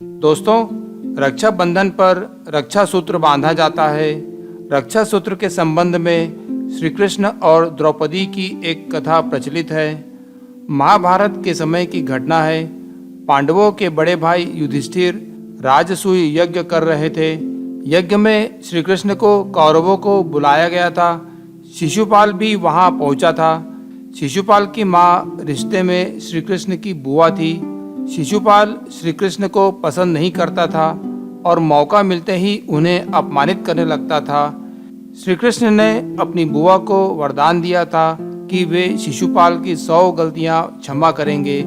दोस्तों, रक्षाबंधन पर रक्षा सूत्र बांधा जाता है। रक्षा सूत्र के संबंध में श्री कृष्ण और द्रौपदी की एक कथा प्रचलित है। महाभारत के समय की घटना है। पांडवों के बड़े भाई युधिष्ठिर राजसूय यज्ञ कर रहे थे। यज्ञ में श्री कृष्ण को कौरवों को बुलाया गया था। शिशुपाल भी वहां पहुंचा था। शिशुपाल की माँ रिश्ते में श्री कृष्ण की बुआ थी। शिशुपाल श्री कृष्ण को पसंद नहीं करता था और मौका मिलते ही उन्हें अपमानित करने लगता था। श्री कृष्ण ने अपनी बुआ को वरदान दिया था कि वे शिशुपाल की 100 गलतियां क्षमा करेंगे।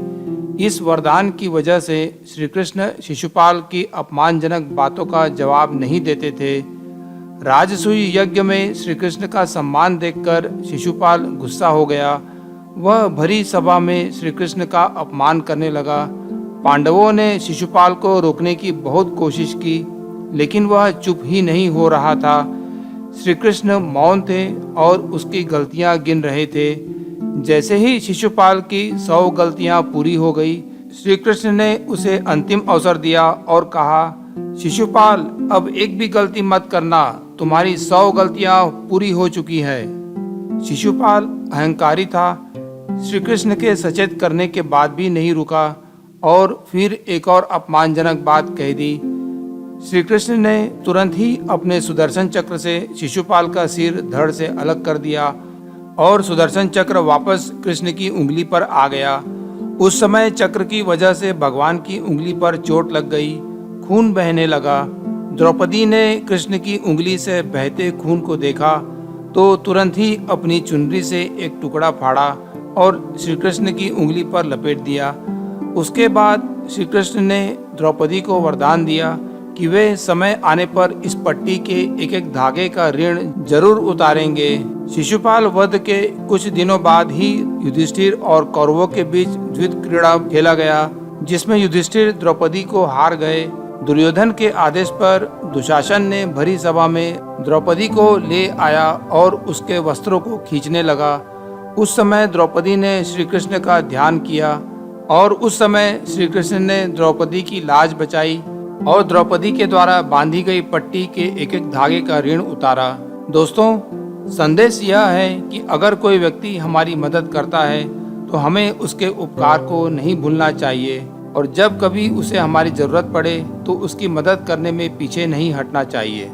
इस वरदान की वजह से श्री कृष्ण शिशुपाल की अपमानजनक बातों का जवाब नहीं देते थे। राजसूय यज्ञ में श्री कृष्ण का सम्मान देखकर शिशुपाल गुस्सा हो गया। वह भरी सभा में श्री कृष्ण का अपमान करने लगा। पांडवों ने शिशुपाल को रोकने की बहुत कोशिश की, लेकिन वह चुप ही नहीं हो रहा था। श्री कृष्ण मौन थे और उसकी गलतियां गिन रहे थे। जैसे ही शिशुपाल की 100 गलतियां पूरी हो गई, श्री कृष्ण ने उसे अंतिम अवसर दिया और कहा, शिशुपाल, अब एक भी गलती मत करना, तुम्हारी 100 गलतियां पूरी हो चुकी है। शिशुपाल अहंकारी था। श्री कृष्ण के सचेत करने के बाद भी नहीं रुका और फिर एक और अपमानजनक बात कह दी। श्री कृष्ण ने तुरंत ही अपने सुदर्शन चक्र से शिशुपाल का सिर धड़ से अलग कर दिया और सुदर्शन चक्र वापस कृष्ण की उंगली पर आ गया। उस समय चक्र की वजह से भगवान की उंगली पर चोट लग गई, खून बहने लगा। द्रौपदी ने कृष्ण की उंगली से बहते खून को देखा तो तुरंत ही अपनी चुनरी से एक टुकड़ा फाड़ा और श्री कृष्ण की उंगली पर लपेट दिया। उसके बाद श्री कृष्ण ने द्रौपदी को वरदान दिया कि वे समय आने पर इस पट्टी के एक एक धागे का ऋण जरूर उतारेंगे। शिशुपाल वध के कुछ दिनों बाद ही युधिष्ठिर और कौरवों के बीच द्वैत क्रीड़ा खेला गया, जिसमें युधिष्ठिर द्रौपदी को हार गए। दुर्योधन के आदेश पर दुशासन ने भरी सभा में द्रौपदी को ले आया और उसके वस्त्रों को खींचने लगा। उस समय द्रौपदी ने श्री कृष्ण का ध्यान किया और उस समय श्री कृष्ण ने द्रौपदी की लाज बचाई और द्रौपदी के द्वारा बांधी गई पट्टी के एक एक धागे का ऋण उतारा। दोस्तों, संदेश यह है कि अगर कोई व्यक्ति हमारी मदद करता है तो हमें उसके उपकार को नहीं भूलना चाहिए और जब कभी उसे हमारी जरूरत पड़े तो उसकी मदद करने में पीछे नहीं हटना चाहिए।